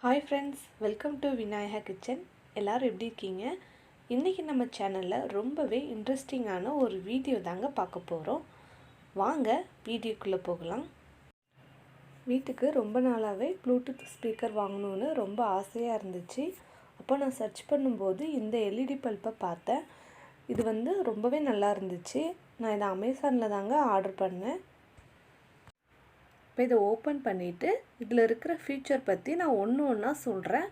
Hi friends, welcome to Vinayaga kitchen. எல்லாரும் எப்படி இருக்கீங்க? இன்னைக்கு நம்ம சேனல்ல ரொம்பவே இன்ட்ரஸ்டிங்கான ஒரு வீடியோ தாங்க பார்க்க போறோம். வாங்க வீடியோக்குள்ள போகலாம். வீட்டுக்கு ரொம்ப நாளாவே ப்ளூடூத் ஸ்பீக்கர் வாங்கணும்னு ரொம்ப ஆசையா இருந்துச்சு. அப்போ நான் சர்ச் பண்ணும்போது இந்த LED பல்பை பார்த்தேன். இது ரொம்பவே நல்லா இருந்துச்சு. நான் இதை அமேசான்ல தாங்க ஆர்டர் பண்ணேன். இப்போ இதை ஓப்பன் பண்ணிவிட்டு இதில் இருக்கிற ஃபீச்சர் பற்றி நான் ஒன்று ஒன்றா சொல்கிறேன்.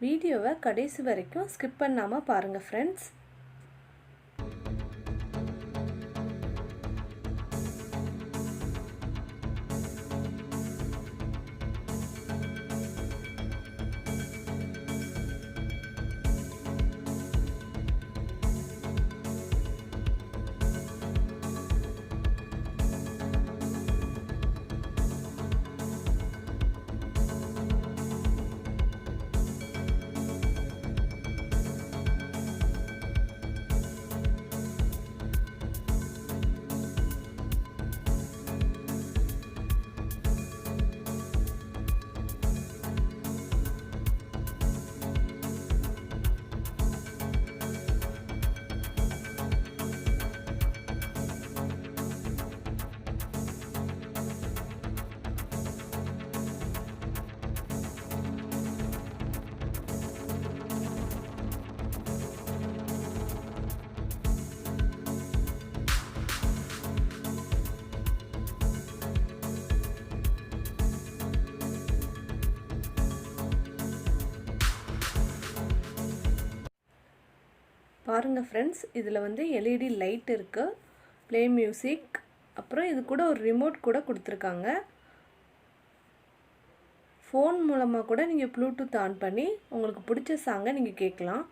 வீடியோவை கடைசி வரைக்கும் ஸ்கிப் பண்ணாமல் பாருங்கள் ஃப்ரெண்ட்ஸ். பாருங்கள் ஃப்ரெண்ட்ஸ், இதில் LED லைட் இருக்குது, ப்ளே மியூசிக், அப்புறம் இது கூட ஒரு ரிமோட் கூட கொடுத்துருக்காங்க. ஃபோன் மூலமாக கூட நீங்கள் ப்ளூடூத் ஆன் பண்ணி உங்களுக்கு பிடிச்ச சாங்கை நீங்கள் கேட்கலாம்.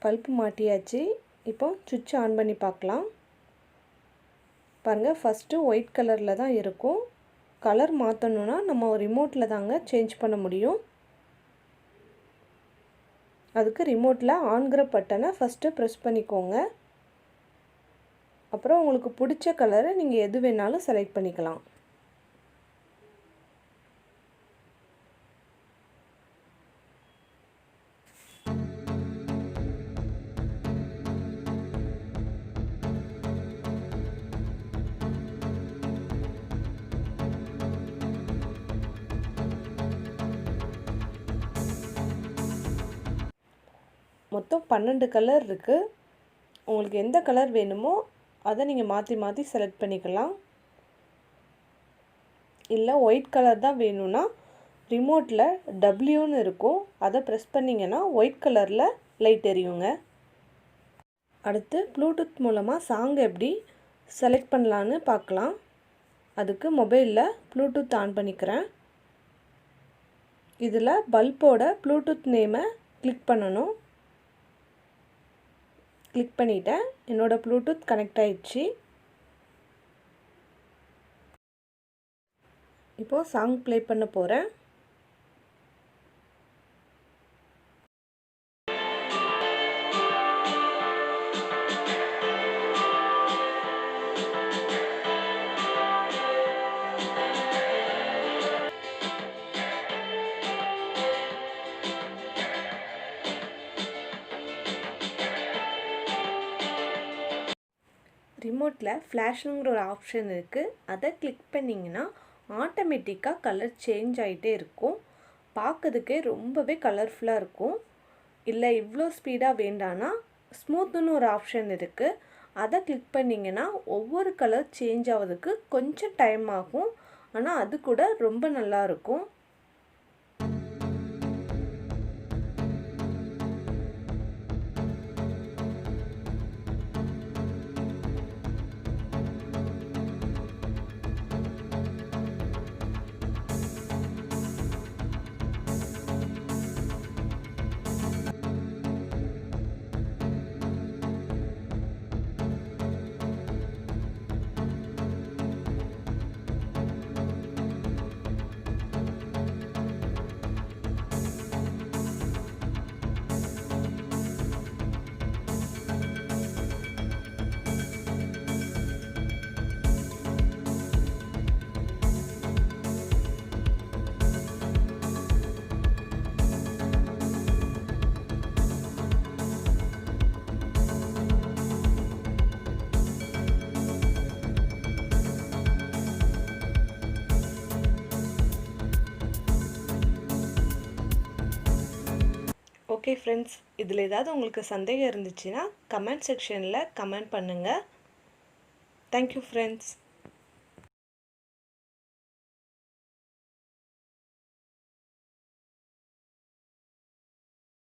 பல்ப்பு மாட்டியாச்சு. இப்போ சுவிட்ச் ஆன் பண்ணி பார்க்கலாம். பாருங்கள், ஃபஸ்ட்டு ஒயிட் கலரில் தான் இருக்கும். கலர் மாற்றணுன்னா நம்ம ரிமோட்டில் தாங்க சேஞ்ச் பண்ண முடியும். அதுக்கு ரிமோட்டில் ஆன்கிற பட்டனை ஃபஸ்ட்டு ப்ரெஸ் பண்ணிக்கோங்க. அப்புறம் உங்களுக்கு பிடிச்ச கலரை நீங்கள் எது வேணாலும் செலக்ட் பண்ணிக்கலாம். மொத்தம் 12 கலர் இருக்குது. உங்களுக்கு எந்த கலர் வேணுமோ அதை நீங்கள் மாற்றி மாற்றி செலக்ட் பண்ணிக்கலாம். இல்லை ஒயிட் கலர் தான் வேணும்னா ரிமோட்டில் டபிள்யூன்னு இருக்கும், அதை ப்ரெஸ் பண்ணிங்கன்னா ஒயிட் கலரில் லைட் எரியுங்க. அடுத்து ப்ளூடூத் மூலமாக சாங் எப்படி செலக்ட் பண்ணலான்னு பார்க்கலாம். அதுக்கு மொபைலில் ப்ளூடூத் ஆன் பண்ணிக்கிறேன். இதில் பல்போட ப்ளூடூத் நேமை கிளிக் பண்ணணும். கிளிக் பண்ணிட்டேன். என்னோடய ப்ளூடூத் கனெக்ட் ஆகிடுச்சு. இப்போது சாங் ப்ளே பண்ண போகிறேன். ரிமோட்டில் ஃப்ளாஷ்னுங்கிற ஒரு ஆப்ஷன் இருக்குது. அதை கிளிக் பண்ணிங்கன்னா ஆட்டோமேட்டிக்காக கலர் சேஞ்ச் ஆகிட்டே இருக்கும். பார்க்கறதுக்கே ரொம்பவே கலர்ஃபுல்லாக இருக்கும். இல்லை இவ்வளோ ஸ்பீடாக வேண்டான்னா ஸ்மூத்துன்னு ஒரு ஆப்ஷன் இருக்குது. அதை கிளிக் பண்ணிங்கன்னா ஒவ்வொரு கலர் சேஞ்ச் ஆகிறதுக்கு கொஞ்சம் டைம் ஆகும். ஆனால் அது கூட ரொம்ப நல்லாயிருக்கும். ஓகே ஃப்ரெண்ட்ஸ், இதில் ஏதாவது உங்களுக்கு சந்தேகம் இருந்துச்சுன்னா கமெண்ட் செக்ஷனில் கமெண்ட் பண்ணுங்கள். Thank you friends.